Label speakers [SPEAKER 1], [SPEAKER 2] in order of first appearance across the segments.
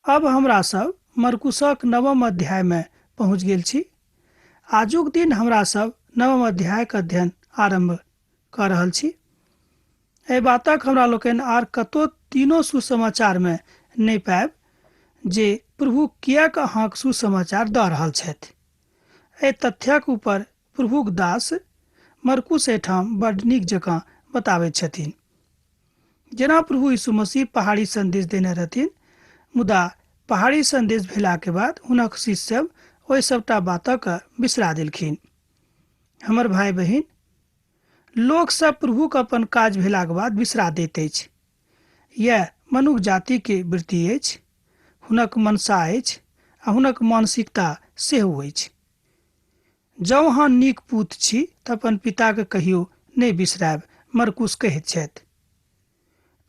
[SPEAKER 1] अब हमरा सब मरकुसक 9 अध्याय में पहुँच गेल छी। आजुक दिन हमरा सब 9 अध्याय के अध्ययन आरंभ कर रहल छी। एहि बातक हमरा लोकनि आर कतो तीनो सुसमाचार में नहीं पायब जे प्रभु किएक अहाँक सुसमाचार दऽ रहल छथि। एहि तथ्यक ऊपर प्रभुक दास मरकुस एहिठाम बड्ड नीक जकाँ बताबैत छथिन। जेना प्रभु यीशु मसीह पहाड़ी संदेश देने रहथिन, मुदा पहाड़ी संदेश भेला के बाद हुनक शिष्य सब ओहि सबटा बातक बिसरा देलखिन। हमर भाई बहिन, लोक सब प्रभुक अपन काज भेलाक बाद बिसरा दैत अछि। यह मनुष्य जाति के वृत्ति अछि, हुनक मनसा अछि आ हुनक मानसिकता सेहो अछि। जँ अहाँ नीक पूत छी तऽ अपन पिता के कहियो नहीं बिसरायब, मरकुस कहैत छथि।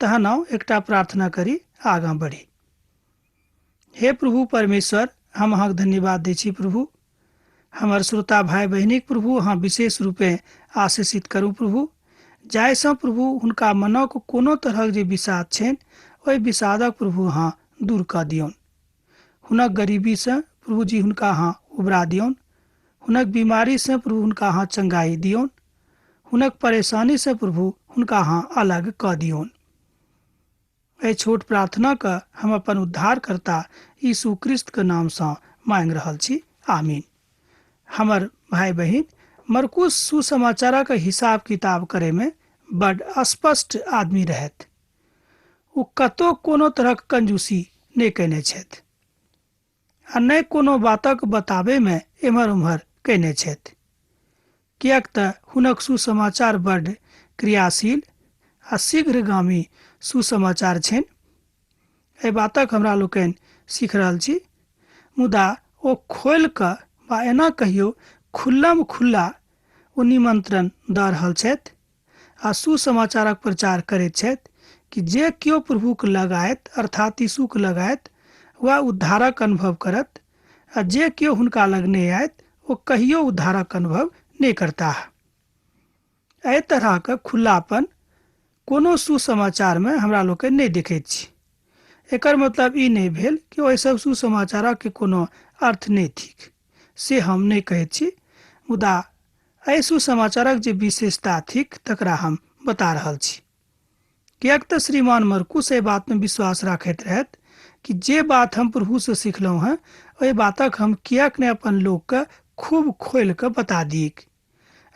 [SPEAKER 1] तहन आउ एकटा प्रार्थना करी आगाँ बढ़ी। हे प्रभु परमेश्वर, हम अहाँक धन्यवाद दै छी। प्रभु, हमर श्रोता भाई बहिनीक प्रभु अहाँ विशेष रूपे आशीषित करू। प्रभु, जाहिसँ प्रभु हुनका मनक कोनो तरहक जे विषाद छनि, ओहि विषादक प्रभु अहाँ दूर कऽ दियौन। हुनक गरीबीसँ प्रभु जी हुनका अहाँ उबरा दियौन। हुनक बीमारीसँ प्रभु हुनका अहाँ चंगाई दियौन। हुनक परेशानीसँ प्रभु हुनका अहाँ अलग कऽ दियौन। एहि छोट प्रार्थना के हम अपन उद्धारकर्ता यीशु क्रिस्त के नामसँ मांग रहल छी। आमीन। हमर भाई बहिन, मरकुस सुसमाचारक हिसाब किताब करे में बड स्पष्ट आदमी रहथि। ओ कतो कोनो तरहक कंजूसी नहीं कयने छथि आ नहीं कोनो बातक बताबे में एम्हर उम्हर कयने छथि, किएक तऽ हुनक सुसमाचार बड क्रियाशील आ शीघ्रगामी सुसमाचार छनि। एहि बातक हमरा लोकनि सीख रहल छी, मुदा ओ खोलि कऽ वा एना कहियो खुल्लम खुल्ला ओ निमंत्रण दऽ रहल छथि आ सुसमाचारक प्रचार करैत छथि कि जे केओ प्रभुक लगायत अर्थात यीशुक लगायत वा उद्धारक अनुभव करत, आ जे केओ हुनका लग नहीं आयत ओ कहियो उद्धारक अनुभव नहीं करता। एहि तरहक खुल्लापन कोनो सुसमाचार में हमरा लोकनि नहीं देखैत छी। एकर मतलब ई नहीं भेल कि ओहि सब सुसमाचारक के कोनो अर्थ नहीं थिक, से हम नहीं कहैत छी, मुदा एहि सुसमाचारक जे विशेषता थिक तकरा हम बता रहल छी। किएक तऽ श्रीमान मरकुस एहि बात में विश्वास राखैत रहथि कि जे बात हम प्रभु से सिखलहुँ हैं, ओहि बातक हम किएक नहीं अपन लोक के खूब खोलि कऽ बता दियक।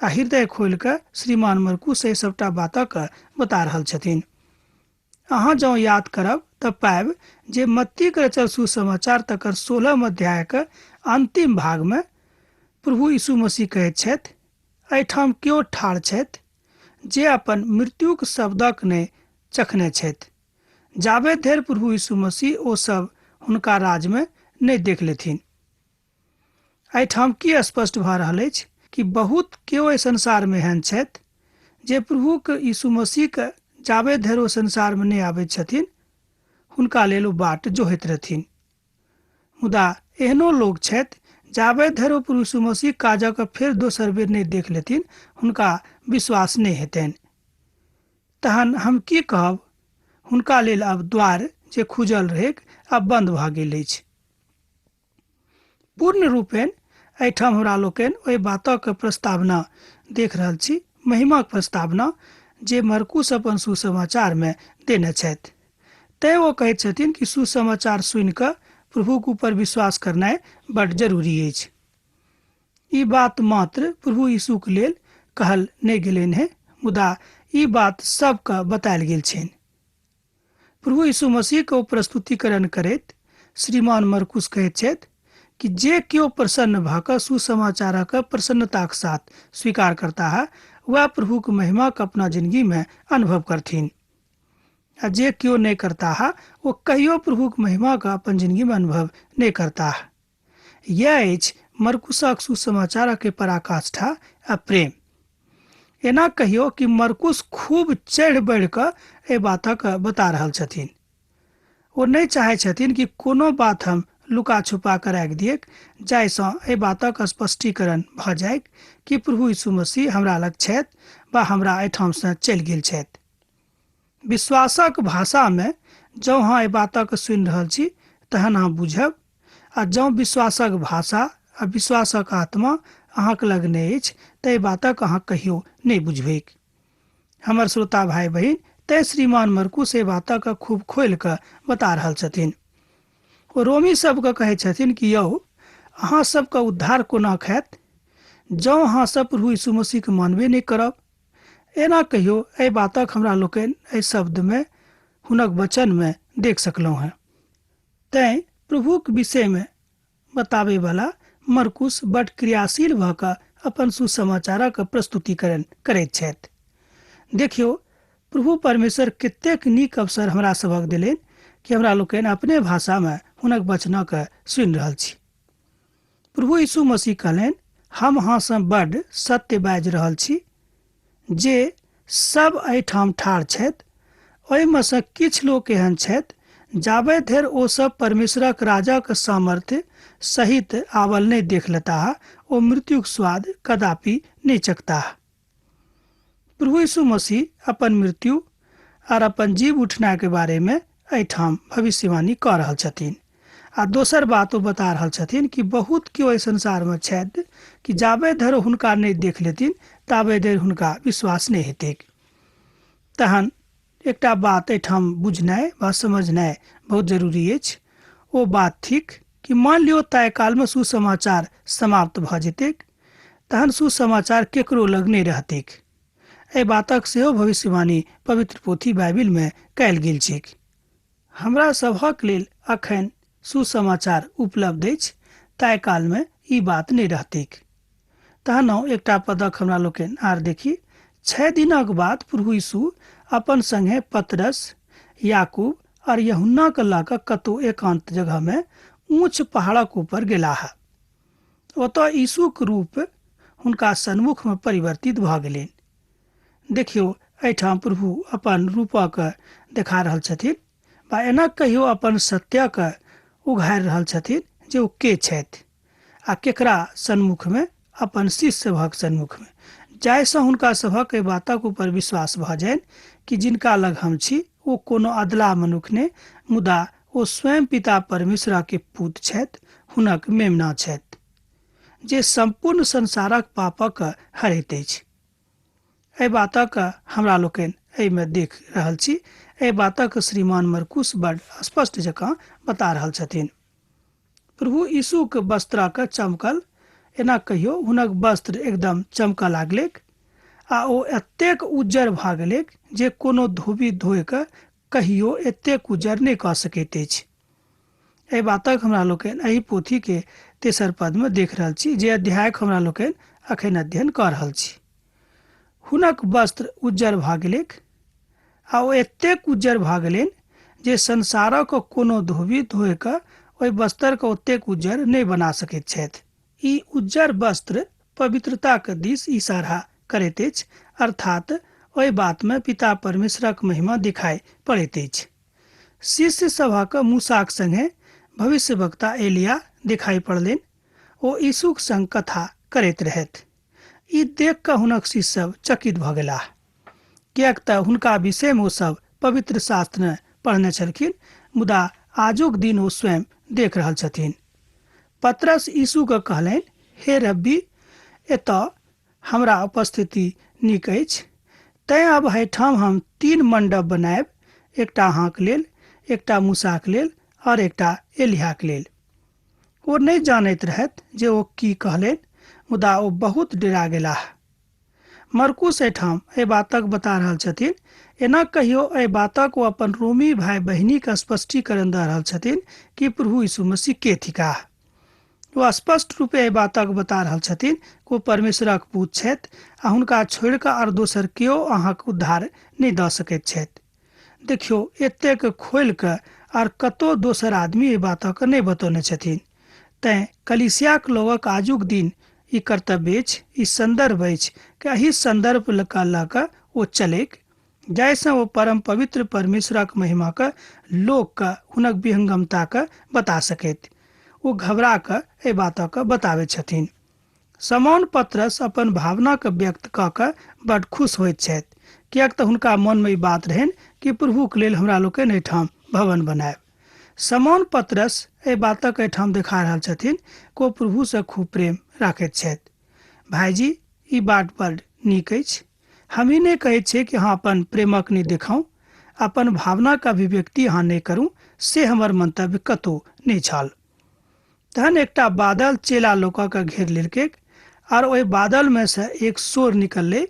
[SPEAKER 1] आ हृदय खोलि कऽ श्रीमान मरकुस एहि सबटा बातक बता रहल छथिन। अहाँ जँ याद करब तऽ पायब जे मत्तीक रचल सुसमाचार तकर 16 अध्याय के अंतिम भाग में प्रभु यीशु मसीह कहैत छथि, एहिठाम केओ ठाढ़ छथि जे अपन मृत्युक शब्दक नहि चखने छथि, जाबे धरि प्रभु यीशु मसीह ओ सब हुनका राज में नहीं देख लेथिन। एहिठाम की स्पष्ट भऽ रहल अछि कि बहुत केओ एहि संसार में एहन छथि जे प्रभुक यीशु मसीह के जाबे धरि ओ संसार में नहीं आबैत छथिन, हुनका लेल ओ बाट जोहैत रहथिन। मुदा एहनो लोग छथि जाबे धरि ओ प्रभु यीशु मसीह काजक फेर दोसर बेर नहीं देख लेथिन, हुनका विश्वास नहीं हेतनि। तहन हम की कहब, हुनका लेल अब द्वार जे खुजल रहैक आब बंद भऽ गेल अछि। पूर्ण रूपेण एहिठाम हमरा लोकनि ओहि बातक प्रस्तावना देख रहल छी, महिमाक प्रस्तावना जे मरकुस अपन सुसमाचार में देने छथि। तैं वो कहैत छथिन कि सुसमाचार सुनि कऽ प्रभुक ऊपर विश्वास करनाइ बड्ड जरूरी अछि। ई बात मात्र प्रभु यीशुक लेल कहल नहीं गेलनि हैं, मुदा ई बात सबके बतायल गेल छनि। प्रभु यीशु मसीह के प्रस्तुतिकरण करैत श्रीमान मरकुस कहैत छथि कि जे केओ प्रसन्न भऽ कऽ सुसमाचारक प्रसन्नताक साथ स्वीकार करता है, वह प्रभु के महिमा के अपना जिंदगी में अनुभव करथिन। आ जे केओ नहीं करता है, वो कहियो प्रभु के महिमा का अपन जिंदगी में अनुभव नहीं करता है। यह अछि मरकुसक सुसमाचार के पराकाष्ठा आ प्रेम। एना कहियो कि मरकुस खूब चढ़ि बढ़ि कऽ एहि बातक बता रहल छथिन। ओ नहीं चाहै छथिन कि कोनो बात हम लुका छुपा कर राखि दियक, जाहिसँ एहि बातक स्पष्टीकरण भऽ जाय कि प्रभु यीशु मसीह हमरा लग छथि वा हमरा एहिठामसँ चलि गेल छथि। विश्वासक भाषा में जँ अहाँ एहि बातक सुनि रहल छी तहन अहाँ बुझब। आ जँ विश्वासक भाषा आ विश्वासक आत्मा अहाँक लग नहि अछि तऽ बातक अहाँ कहियो नहि बुझबैक। हमर श्रोता भाई बहिन, तै श्रीमान मरकुस एहि बातक खूब खोलि कऽ बता रहल छथिन। ओ रोमी सबके कहै छथिन कि यौ, अहाँ सबके उद्धार कोना हैत जँ अहाँ सब प्रभु यीशु मसीहके मानबे नहि करब। एना कहियो एहि बातक हमरा लोकनि एहि शब्दमे हुनक वचनमे देख सकलहुँ हेँ। तैँ प्रभुक विषयमे बताबैवाला मरकुस बड्ड क्रियाशील भऽ कऽ अपन सुसमाचारक प्रस्तुतिकरण करैत छथि। देखियौ, प्रभु परमेश्वर कतेक नीक अवसर हमरा सभक देलनि कि हमरा लोकनि अपने भाषामे हुनक वचनक सुनि रहल छी। प्रभु यीशु मसीह कहलनि, हम अहाँसँ बड्ड सत्य बाजि रहल छी जे सब एहिठाम ठाढ़ छथि, ओहिमेसँ किछु लोक एहन छथि जाबे धरि ओ सब परमेश्वरक राजक सामर्थ्य सहित आवल नहि देख लेताह, ओ मृत्युक स्वाद कदापि नहि चखताह। प्रभु यीशु मसीह अपन मृत्यु और अपन जीव उठना के बारे में एहिठाम भविष्यवाणी कऽ रहल छथिन। आ दोसर बात ओ बता रहल छथिन कि बहुत केओ एहि संसारमे छथि कि जाबे धरि हुनका नहि देख लेथिन ताबे धरि हुनका विश्वास नहि हेतैक। तहन एकटा बात एहिठाम बुझनाइ वा समझनाइ बहुत जरूरी अछि। ओ बात थिक कि मान लियो तय कालमे सुसमाचार समाप्त भऽ जेतैक, तहन सुसमाचार केकरो लग नहि रहतैक। एहि बातक सेहो भविष्यवाणी पवित्र पोथी बाइबिलमे कयल गेल छैक। हमरा सभक लेल अखन सुसमाचार उपलब्ध अछि, तय कालमे ई बात नहि रहतैक। तहन एकटा पदक हमरा लोकनि आर देखी। 6 दिनक बाद प्रभु यीशु अपन संगे पतरस, याकूब और यूहन्ना के लऽ कऽ कतहु एकांत जगहमे ऊंच पहाड़क ऊपर गेलाह। ओतऽ यीशुक रूप हुनका सन्मुखमे परिवर्तित भऽ गेलनि। देखियौ, एहिठाम प्रभु अपन रूपक देखा रहल छथिन, वा एना कहियो अपन सत्यक उघारि रहल छथिन जे ओ के छथि आ केकरा सन्मुखमे, अपन शिष्य सभक सन्मुखमे, जाहिसँ हुनका सभक एहि बातक ऊपर विश्वास भऽ जाइन कि जिनका लग हम छी ओ कोनो अदला मनुख नहि, मुदा ओ स्वयं पिता परमेश्वर के पुत्र छथि, हुनक मेमना छथि, जे संपूर्ण संसारक पापक हरैत अछि। एहि बातक हमरा लोकनि एहिमे देख रहल छी। एहि बातक श्रीमान मरकुस बड्ड स्पष्ट जकाँ बता रहल छथिन। प्रभु यीशुक वस्त्रक चमकल, एना कहियो हुनक वस्त्र एकदम चमकऽ लागलैक आ ओ एतेक उज्जर भऽ गेलैक जे कोनो धोबी धोइ कऽ कहियो एतेक उज्जर नहि कऽ सकैत अछि। एहि बातक हमरा लोकनि एहि पोथी के 3 पदमे देख रहल छी, जे अध्यायक हमरा लोकनि अखन अध्ययन कऽ रहल छी। हुनक वस्त्र उज्जर भऽ गेलैक आ ओ एतेक उज्जर भऽ गेलनि जे संसारक कोनो धोबी धोइ कऽ ओहि वस्त्रके ओतेक उज्जर नहि बना सकैत छथि। ई उज्जर वस्त्र पवित्रताक दिस इशारा करैत अछि, अर्थात ओहि बातमे पिता परमेश्वरक महिमा दिखाई पड़ैत अछि। शिष्य सभक मूसाक संगे भविष्यवक्ता एलिया दिखाई पड़लनि। ओ यीशुक संग कथा करैत रहथि। ई देख कऽ हुनक शिष्य सब चकित भऽ गेलाह, किएक तऽ हुनका विषयमे ओ सब पवित्र शास्त्रमे पढ़ने छलखिन, मुदा आजुक दिन ओ स्वयं देख रहल छथिन। पतरस यीशुके कहलनि, हे रब्बी, एतऽ हमरा उपस्थिति नीक अछि, तैँ आब एहिठाम हम 3 मंडप बनायब, एकटा अहाँक लेल, एकटा मूसाक लेल और एकटा एलियाक लेल। ओ नहि जानैत रहथि जे ओ की कहलनि, मुदा ओ बहुत डरा गेलाह। मरकुस एहिठाम एहि बातक बता रहल छथिन। एना कहियो एहि बातक ओ अपन रोमी भाई बहिनीक स्पष्टीकरण दऽ रहल छथिन कि प्रभु यीशु मसीह के थिकाह। ओ स्पष्ट रूपे एहि बातक बता रहल छथिन कि ओ परमेश्वरक पुत्र छथि आ हुनका छोड़ि कऽ आओर दोसर केओ अहाँक उद्धार नहि दऽ सकैत छथि। देखियौ, एतेक खोलि कऽ आर कतहु दोसर आदमी एहि बातक नहि बतौने छथिन। तैँ कलीसियाक लोगक आजुक दिन ई कर्तव्य अछि, ई संदर्भ अछि कि एहि संदर्भ लऽ कऽ ओ चलैक, जाहिसँ ओ परम पवित्र परमेश्वरक महिमाके लोकके हुनक विहंगमताके बता सकैत। ओ घबरा कऽ एहि बातक बताबै छथिन। समौन पतरस अपन भावनाके व्यक्त कऽ कऽ बड्ड खुश होइत छथि, किएक तऽ हुनका मोनमे ई बात रहनि कि प्रभुके लेल हमरा लोकनि एहिठाम भवन बनायब। समौन पतरस एहि बातक एहिठाम देखा रहल छथिन कि ओ प्रभुसँ खूब प्रेम राखैत छथि। भाईजी, ई बात बड़ नीक अछि। हम ई नहि कहैत छियै कि अहाँ अपन प्रेमक नहि देखाउ, अपन भावनाक अभिव्यक्ति अहाँ नहि करू, से हमर मंतव्य कतहु नहि छल। तहन एकटा बादल चेला लोकक घेर लेलकै और ओहि बादल में से एक स्वर निकललै,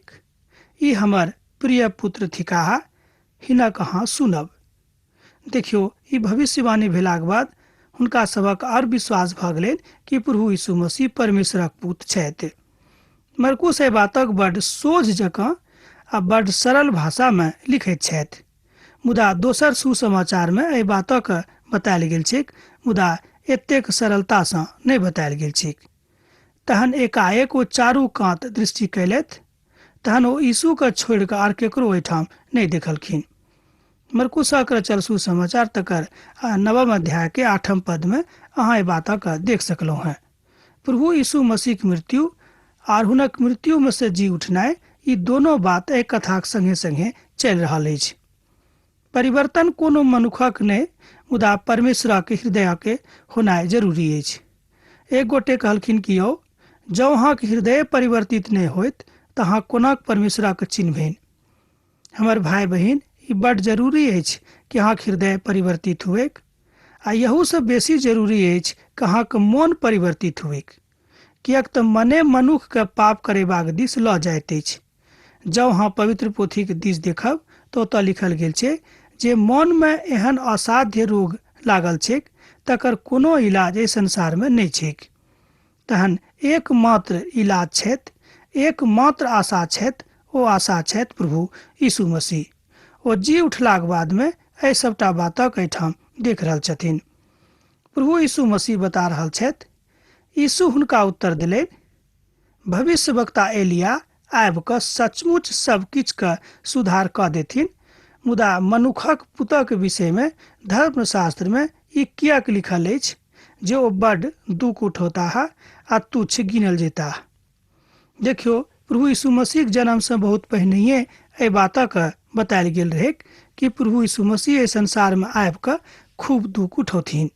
[SPEAKER 1] ई हमर प्रिय पुत्र थिकाह, हिनक अहाँ सुनब। देखियो, ई भविष्यवाणी भेलाक बाद हुनका सभक और विश्वास भऽ गेलनि कि प्रभु यीशु मसीह परमेश्वरक पुत्र छथि। मरकुस एहि बातक बड़ सोझ जकाँ आ बड़ सरल भाषा में लिखैत छथि। मुदा दोसर सुसमाचार में एहि बातक बतायल गेल छैक, मुदा एतेक सरलतासँ नहि बतायल गेल छैक। तहन एकाएक ओ चारू कात दृष्टि कयलथि, तहन ओ यीशुके छोड़ि कऽ आर केकरो ओहिठाम नहि देखलखिन। मरकुसक रचल सुसमाचार तकर 9 अध्याय के 8 पद में अहाँ एहि बातक देख सकलहुँ हैं। प्रभु यीशु मसीह के मृत्यु आर हुनक मृत्यु में से जी उठनाइ, ई दोनों बात एक कथाक संगे संगे चलि रहल अछि। परिवर्तन कोनो मनुखक नहि, मुदा परमेश्वरक हृदय के होनाइ जरूरी अछि। एक गोटे कहलखिन कि यौ, जँ अहाँक हृदय परिवर्तित नहि होइत तऽ अहाँ कोना परमेश्वरक चिन्हबनि। हमर भाई बहिन, ई बड्ड जरूरी अछि कि अहाँक हृदय परिवर्तित हुएक, आ यहूसँ बेसी जरूरी अछि कि अहाँक मोन परिवर्तित हुएक, किएक तऽ मने मनुखके पाप करेबाक दिस लऽ जाइत अछि। जँ अहाँ पवित्र पोथीक दिस देखब तऽ ओतऽ लिखल गेल छै जे मन में एहन असाध्य रोग लागल छैक, तकर कोनो इलाज एहि संसार में नहि छैक। तहन एकमात्र इलाज छथि, एकमात्र आशा छथि, ओ आशा छथि प्रभु यीशु मसीह। ओ जी उठलाक बाद में एहि सबटा बातक एहिठाम देख रहल छथिन। प्रभु यीशु मसीह बता रहल छथि। यीशु हुनका उत्तर दिलनि, भविष्यवक्ता एलिया आबि कऽ सचमुच सब किछुके सुधार कऽ देथिन, मुदा मनुखक पुतक विषय में धर्मशास्त्र में ई किएक लिखल अछि जे ओ बड्ड दुख उठौताह आ तुच्छ गिनल जेताह। देखियो, प्रभु यीशु मसीह जन्म से बहुत पहिनहिए एहि बातक बतायल गेल रहे कि प्रभु यीशु मसीह एहि संसार में आबि कऽ खूब दुख उठौथिन।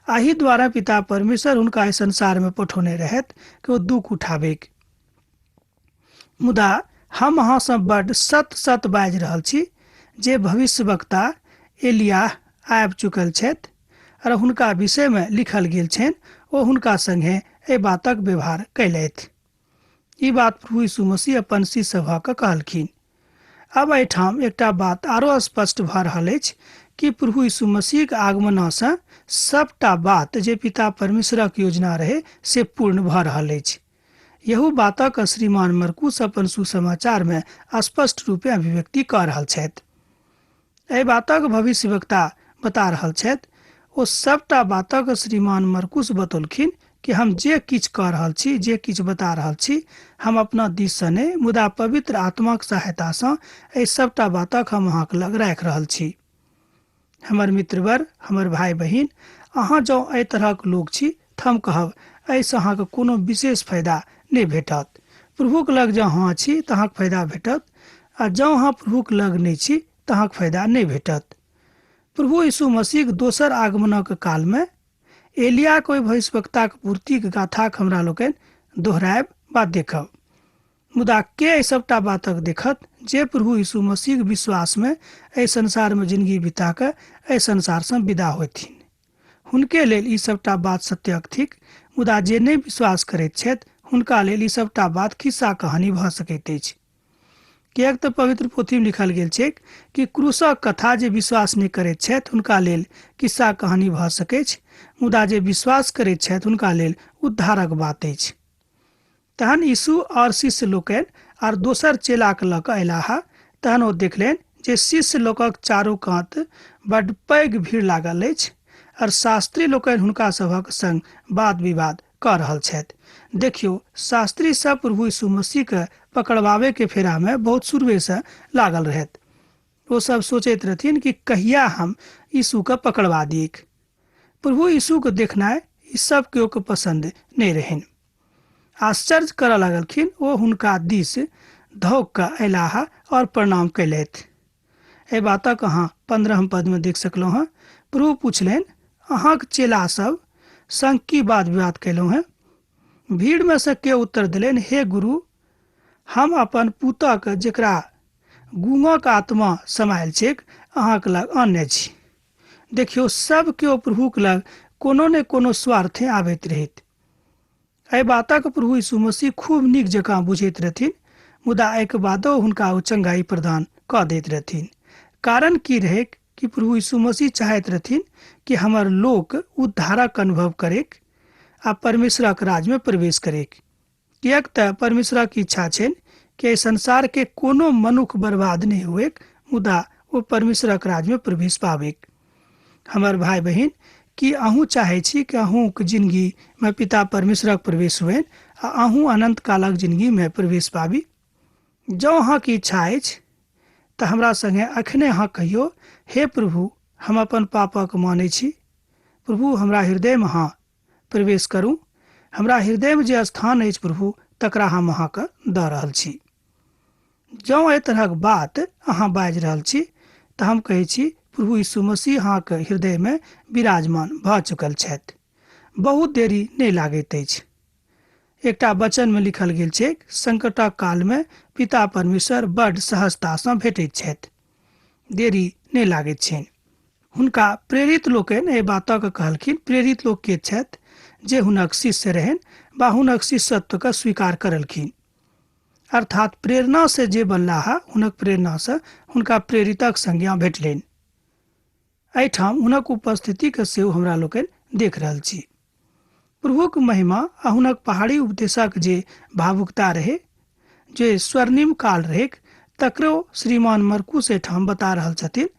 [SPEAKER 1] आही द्वारा पिता परमेश्वर हुनका एहि संसार में पठौने रहथि कि ओ दुख उठाबैक। मुदा हम अहाँ से बड्ड सत सत बाजि रहल छी जे भविष्यवक्ता एलिया आबि चुकल छथि और हुनका विषय में लिखल गेल छनि, ओ हुनका संगे एहि बातक व्यवहार कयलथि। ई बात प्रभु यीशु मसीह अपन शिष्य सभके कहलखिन। अब एहिठाम एकटा बात आरो स्पष्ट भऽ रहल अछि कि प्रभु यीशु मसीह के आगमनसँ सबटा बात जे पिता परमेश्वरक योजना रहे से पूर्ण भऽ रहल अछि। यहू बातक श्रीमान मरकुस अपन सुसमाचार में स्पष्ट रूपे अभिव्यक्ति कऽ रहल छथि। एहि बातक भविष्यवक्ता बता रहल छथि। ओ सबटा बातक श्रीमान मरकुस बतौलखिन कि हम जे किछु कऽ रहल छी, जे किछु बता रहल छी, हम अपना दिससँ नहि, मुदा पवित्र आत्माक सहायतासँ एहि सबटा बातक हम अहाँके लग राखि रहल छी। हमर मित्रवर, हमर भाई बहिन, अहाँ जँ एहि तरहक लोक छी तऽ हम कहब एहिसँ अहाँके कोनो विशेष फायदा नहि भेटत। प्रभुक लग जँ अहाँ छी तऽ अहाँके फायदा भेटत, आ जँ अहाँ प्रभुक लग नहि छी तऽ अहाँके फायदा नहि भेटत। प्रभु यीशु मसीह दोसर आगमनक काल में एलिया कोई भविष्यवक्ताक पूर्तिक गाथाक हमरा लोकनि दोहरायब वा देखब, मुदा के एहि सबटा बातक देखत जे प्रभु यीशु मसीह विश्वास में एहि संसार में जिंदगी बिता कऽ एहि संसार से विदा होथिन। हुनके लेल ई सबटा बात सत्यक थिक, मुदा जे नहि विश्वास करैत छथि हुनका लेल ई सबटा बात खिस्सा कहानी भऽ सकैत अछि। किएक तऽ पवित्र पोथी में लिखल गेल छै कि क्रूसक कथा जे विश्वास नहि करैत छथि हुनका लेल किस्सा कहानी भऽ सकैत छै, मुदा जे विश्वास करैत छथि हुनका लेल उद्धारक बात अछि। तहन यीशु और शिष्य लोकनि आर दोसर चेलाक लऽ कऽ अयलाह। तहन ओ देखलनि जे शिष्य लोकक चारू कात बड्ड पैघ भीड़ लागल अछि और शास्त्री लोकनि हुनका सभक संग वाद विवाद कऽ रहल छथि। देखियो, शास्त्री सब प्रभु यीशु मसीह के पकड़वावे के फेरा में बहुत शुरुए से लागल रहथि। वो सब सोचैत रहथिन कि कहिया हम यीशु के पकड़वा दियक। प्रभु यीशु के देखनाइ ई सब केओ के पसंद नहीं रहनि। आश्चर्य करऽ लगलखिन। ओ हुनका दिस धौक कऽ अयलाह और प्रणाम कयलथि। एहि बातक अहाँ 15 पद में देख सकलहुँ हँ। प्रभु पूछलनि, अहाँक चेला सब संग की बात विवाद कयलहुँ हैं। भीड़ में से के उत्तर दिलनि, हे गुरु, हम अपन पुतक जेकरा गूंगक आत्मा समायल छैक अहाँक लग आनने छी। देखियो, सब केओ प्रभुक लग कोनो ने कोनो स्वार्थे आबैत रहैत। एहि बातक प्रभु यीशु मसीह खूब नीक जकाँ बुझैत रहथिन, मुदा एहिके बादो हुनका ओ चंगाई प्रदान कऽ दैत रहथिन। कारण की रहे कि प्रभु यीशु मसीह चाहैत रहथिन कि हमर लोक उद्धारक अनुभव करेक आ परमेश्वरक राज में प्रवेश करेक। किएक तऽ परमेश्वरक इच्छा छनि कि एहि संसार के कोनो मनुष्य बर्बाद नहीं हुएक, मुदा वो परमेश्वरक राज में प्रवेश पावेक। हमर भाई बहन, कि अहूँ चाहे छी कि अहूँक जिंदगी में पिता परमेश्वरक प्रवेश हुए आ अहूँ अनंत कालक जिंदगी में प्रवेश पाबी। जँ अहाँके इच्छा अछि तऽ हमरा संगे अखने अहाँ कहियो, हे प्रभु, हम अपन पापक मानै छी। प्रभु, हमरा हृदय में अहाँ प्रवेश करू। हमरा हृदय में जे स्थान अछि प्रभु, तकरा हम अहाँके दऽ रहल छी। जँ एहि तरहक बात अहाँ बाजि रहल छी तऽ हम कहै छी, प्रभु यीशु मसीह अहाँके हृदय में विराजमान भऽ चुकल छथि। बहुत देरी नहीं लागैत अछि। एकटा वचन में लिखल गेल छै, संकटक काल में पिता परमेश्वर बड्ड सहजतासँ भेटैत छथि। देरी नहीं लागैत छनि। हुनका प्रेरित लोकनि एहि बातक कहलखिन। प्रेरित लोक के छथि? जे हुनक शिष्य रहनि वा हुनक शिष्यत्वके स्वीकार करलखिन। अर्थात प्रेरणा से जे बनलाह, हुनक प्रेरणा से हुनका प्रेरितक संज्ञा भेटलनि। एहिठाम हुनक उपस्थिति के सेहो हमरा लोकनि देख रहल छी। प्रभुक महिमा आ हुनक पहाड़ी उपदेशक जे भावुकता रहे, जे स्वर्णिम काल रहे, तकरो श्रीमान मरकुस एहिठाम बता रहल छथिन।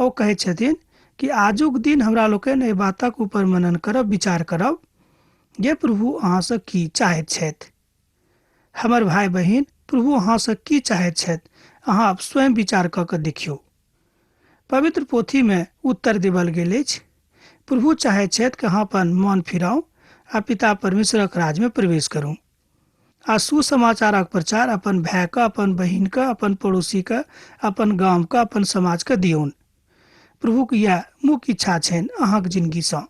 [SPEAKER 1] ओ कहै छथिन कि आजुक दिन हमरा लोकनि एहि बातक ऊपर मनन करब, विचार करब जे प्रभु अहाँसँ की चाहैत छथि। हमर भाई बहिन, प्रभु अहाँसँ की चाहैत छथि, अहाँ अब स्वयं विचार कऽ कऽ देखियौ। पवित्र पोथी में उत्तर देवल गेल अछि। प्रभु चाहैत छथि कि अहाँ अपन मन फिराउ आ पिता परमेश्वरक राज में प्रवेश करू आ सुसमाचारक प्रचार अपन भाई के, अपन बहिन के, अपन पड़ोसी के, अपन गांव के, अपन समाज के दियौन। प्रभु के यह मुख्य इच्छा छनि अहाँक जिंदगीसँ।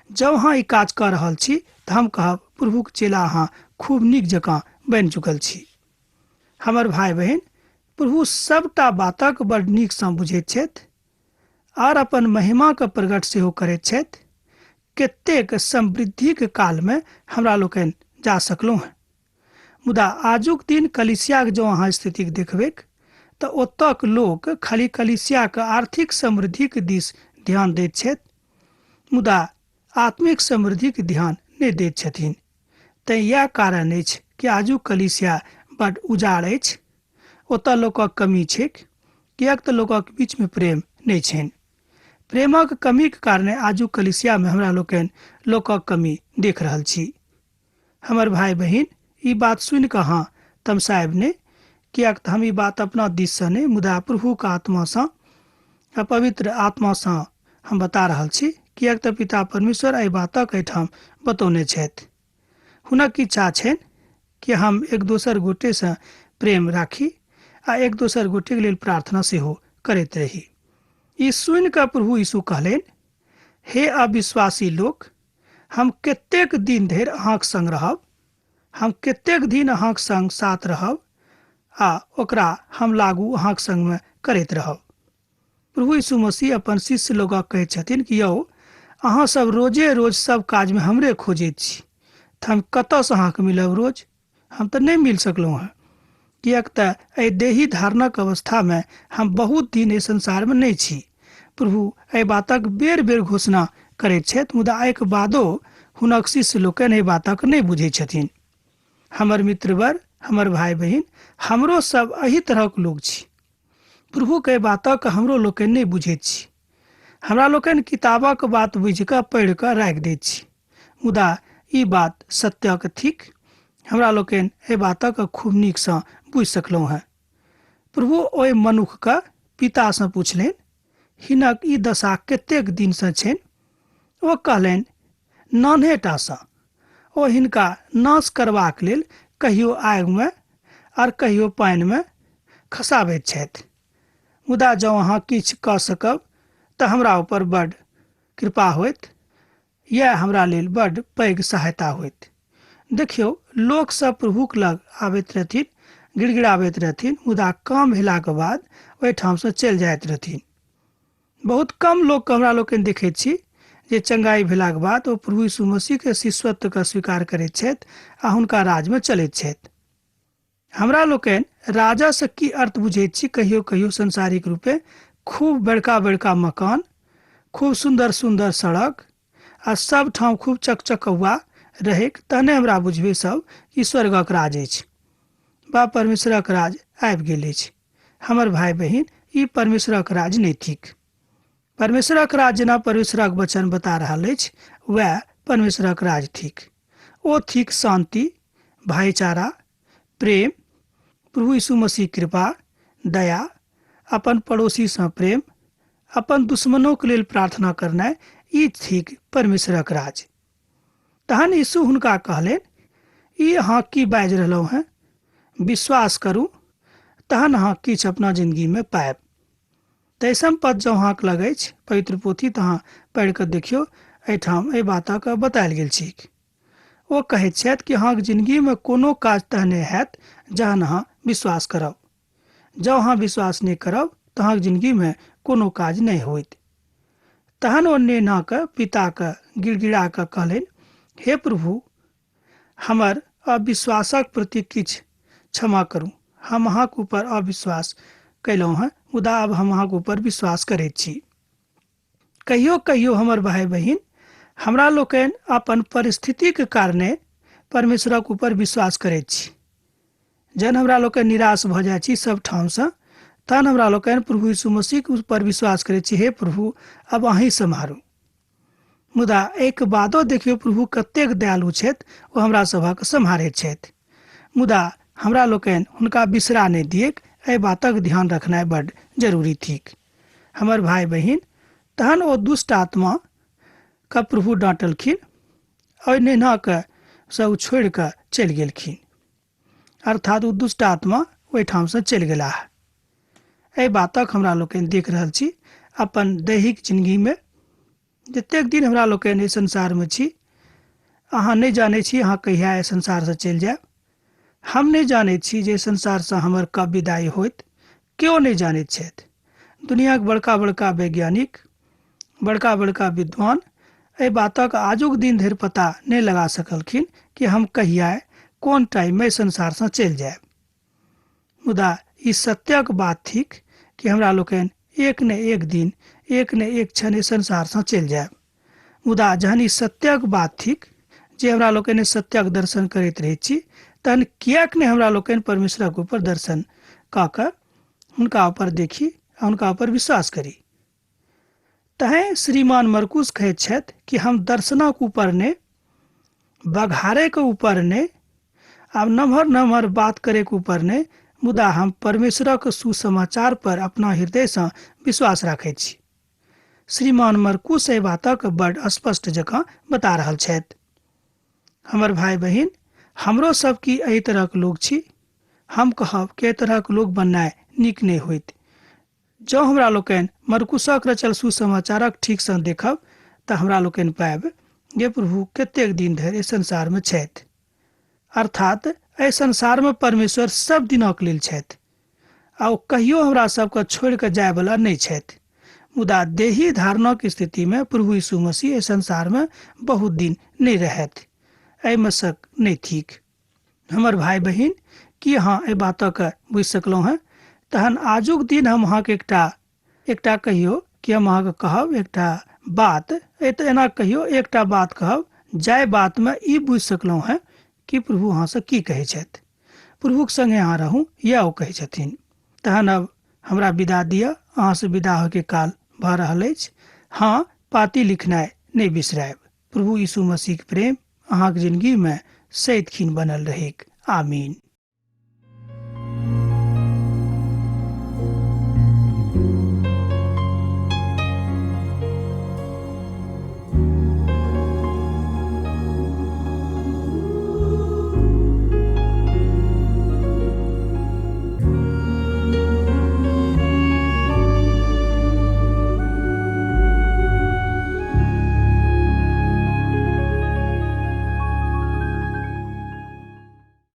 [SPEAKER 1] जब अहाँ ई काज कऽ रहल छी तऽ हम कहब, प्रभुक चेला अहाँ खूब नीक जकाँ बनि चुकल छी। हमर भाई बहन, प्रभु सबटा बातक बड़ नीकसँ बुझैत छथि और अपन महिमा के प्रकट सेहो करैत छथि। कतेक समृद्धिक काल में हमरा लोकनि जा सकलहुँ हैं, मुदा आजुक दिन कलिसियाक जँ अहाँ स्थितिक देखबेक तऽ ओतक लोक खाली कलिसियाक आर्थिक समृद्धिक दिस ध्यान दैत छथि, मुदा आत्मिक समृद्धिक ध्यान नहीं दैत छथिन। तैं यह कारण अछि कि आजुक कलिसिया बड्ड उजाड़ अछि। ओतऽ लोकक कमी छैक, किएक तऽ लोकक बीच में प्रेम नहीं छनि। प्रेमक कमी के कारणे आजुक कलिसिया में हमरा लोकनि लोकक कमी देख रहल छी। हमर भाई बहिन, ई बात सुनि कऽ अहाँ तमसायब नहि, किएक तऽ हम ई बात अपना दिस से नहीं, मुदा प्रभुक आत्मासँ आ पवित्र आत्मासँ हम बता रहल छी। किएक तऽ पिता परमेश्वर एहि बातक एहिठाम बतौने छथि। हुनक इच्छा छनि कि हम एक दोसर गोटे से प्रेम राखी आ एक दोसर गोटे के लेल प्रार्थना सेहो करैत रही। ई सुनि कऽ प्रभु यीशु कहलनि, हे अविश्वासी लोक, हम कतेक दिन धरि अहाँक संग रहब, हम कतेक दिन अहाँक संग साथ रहब आ ओकरा हम लागू अहाँक संग में करैत रहब। प्रभु यीशु मसीह अपन शिष्य लोगक कहैत छथिन कि यौ, अहाँ सब रोजे रोज सब काज में हमरे खोजैत छी, तऽ हम कतऽसँ अहाँके मिलब रोज? हम तऽ नहीं मिल सकलहुँ हैं, किएक तऽ एहि देही धारणक अवस्था में हम बहुत दिन एहि संसार में नहीं छी। प्रभु एहि बातक बेर बेर घोषणा करैत छथि, मुदा एहिके बादो हुनक शिष्य लोकनि एहि बातक नहीं बुझैत छथिन। हमर मित्रवर, हमर भाई बहिन, हमरो सब एही तरहक लोग छी। प्रभु के बातक हमरो लोकनि नहीं बुझैत छी। हमरा लोकनि किताबक बात बुझि कऽ पढ़ि कऽ राखि दैत छी, मुदा ई बात सत्यक थिक। हमरा लोकनि एहि बातक खूब नीकसँ बुझि सकलहुँ हैं। प्रभु ओहि मनुष्यके पितासँ पुछलनि, हिनक ई दशा कतेक दिनसँ छनि? ओ कहलनि, नान्हेटासँ। ओ हिनका नाश करबाक लेल कहियो आगि में और कहियो पानि में खसाबैत छथि। मुदा जँ अहाँ किछु कऽ सकब तऽ हमरा ऊपर बड्ड कृपा होइत यह हमरा लेल बड़ पैघ सहायता होइत। देखियौ, लोक सब प्रभुक लग आबैत रहथिन, गिड़गिड़ाबैत रहथिन, मुदा काम भेलाक बाद ओहिठाम से चलि जाइत रहथिन। बहुत कम लोग हमरा लोकनि देखैत छी जे चंगाई भेलाक बाद ओ प्रभु यीशु मसीह के शिष्यत्व के स्वीकार करैत छथि आ हुनका राज में चलैत छथि। हमरा लोकनि राजा से की अर्थ बुझैत छी? कहियो कहियो संसारिक रूपे खूब बड़का बड़का मकान, खूब सुंदर सुंदर सड़क आ सब ठाम खूब चकचकौआ रहैक, तहने हमरा बुझबे सब कि स्वर्गक राज अछि बा परमेश्वरक राज आबि गेल अछि। हमर भाई बहिन, ई परमेश्वरक राज नहीं थिक। परमेश्वरक राज जेना परमेश्वरक वचन बता रहल अछि, वह परमेश्वरक राज थिक। ओ थिक शांति, भाईचारा, प्रेम, प्रभु यीशु मसीह कृपा, दया, अपन पड़ोसी से प्रेम, अपन दुश्मनों के लेल प्रार्थना करनाइ, ई थिक परमेश्वरक राज। तहन यीशु हुनका कहलेन, ई अहाँ की बाजि रहलहुँ हैं? विश्वास करू, तहन अहाँ किछु अपना जिंदगी में पायब। तैसम पद जो अहाँके लगे पवित्र पोथी तऽ अहाँ पढ़ि कऽ देखियौ, एहिठाम एहि बातक बतायल गेल छी। ओ कहैत छथि कि अहाँके जिंदगी में कोनो काज तहने हैत जहन अहाँ विश्वास करब। जँ अहाँ विश्वास नहीं करब तऽ अहाँके जिंदगी में कोनो काज नहीं होइत। तहन ओ नेना के पिता के गिड़गिड़ा कऽ कहलनि, हे प्रभु, हमर अविश्वासक प्रति किछु क्षमा करू। हम अहाँके ऊपर अविश्वास कैलहुँ हैं, मुदा अब हम अहाँके ऊपर विश्वास करैत छी। कहियो कहियो हमर भाई बहिन, हमरा लोकनि अपन परिस्थिति के कारणे परमेश्वरक ऊपर विश्वास करैत छी। जन हमरा लोकनि निराश भऽ जाइ छी सब ठाम से, तहन हमरा लोकनि प्रभु यीशु मसीह के ऊपर विश्वास करैत छी, हे प्रभु, अब अहीं सम्हारू। मुदा एक बातो देखियौ, प्रभु कतेक दयालु छथि, ओ हमरा सभक सम्हारैत छथि। मुदा हमरा लोकनि हुनका बिसरा नहीं दियैक, एहि बातक ध्यान रखनाइ बड्ड जरूरी थिक। हमर भाई बहिन, तहन ओ दुष्ट आत्मा का प्रभु डांटलखिन, और नेना के सब छोड़ कऽ चलि गेलखिन। अर्थात ओ दुष्ट आत्मा ओहिठाम से चलि गेला। एहि बातक हमरा लोकनि देख रहल छी अपन दैहिक जिंदगी में। जतेक दिन हमरा लोकनि एहि संसार में छी, अहाँ नहीं जानै छी अहाँ कहिया एहि संसार से चलि जायब। हम नहीं जानैत छी जे संसार से हमर कब विदाई होइत, केओ नहीं जानैत छथि। दुनिया के बड़का बड़का वैज्ञानिक, बड़का बड़का विद्वान एहि बातक आजुक दिन धरि पता नहीं लगा सकलखिन कि हम कहिया कोन टाइम में संसार से चलि जायब। मुदा ई सत्यक बात थिक कि हमरा लोकनि एक न एक दिन, एक न एक क्षण एहि संसार से चलि जायब। मुदा जहन ई सत्यक बात थिक जे हमरा लोकनि सत्यक दर्शन करैत रहै छी, तहन किएक नहीं हमरा लोकनि परमेश्वरक ऊपर दर्शन कऽ कऽ हुनका ऊपर देखी आ हुनका ऊपर विश्वास करी। तहें श्रीमान मरकुस कहैत छथि कि हम दर्शनक ऊपर ने, बघारे के ऊपर ने, आब नम्हर नम्हर बात करे के ऊपर ने, मुदा हम परमेश्वरक सुसमाचार पर अपना हृदय से विश्वास राखैत छी। श्रीमान मरकुस एहि बातक बड़ स्पष्ट जकाँ बता रहल छथि। हमर भाई बहिन, हमरो सब की एहि तरहक लोग छी। हम कहब कि एहि तरहक लोग बननाइ नीक नहीं होइत। जँ हमरा लोकनि मरकुसक रचल सुसमाचारक ठीक सँ देखब तऽ हमरा लोकनि पायब जे प्रभु कतेक दिन धरि एहि संसार में छथि। अर्थात एहि संसार में परमेश्वर सब दिनक लेल छथि आ ओ कहियो हमरा सबके छोड़ि कऽ जाय वाला नहीं छथि। मुदा देही धारणक स्थिति में प्रभु यीशु मसीह एहि संसार में बहुत दिन नहीं रहथि। एहिमे शक नहीं थिक। हमर भाई बहिन, की अहाँ एहि बातक बुझि सकलहुँ हैं? तहन आजुक दिन हम अहाँके एकटा कहियो कि हम अहाँके कहब एकटा बात, एना कहियो एकटा बात कहब, जाय बात में ई बुझि सकलहुँ हैं कि प्रभु अहाँ से की कहै छथि। प्रभुक संगे अहाँ रहू, या ओ कहै छथिन। तहन अब हमरा विदा दिअ, अहाँ से विदा होके काल भऽ रहल अछि। हाँ, पाती लिखनाइ नहीं बिसरायब। प्रभु यीशु मसीह के प्रेम अहाँके जिंदगी में सैत खीन बनल रहेक। आमीन।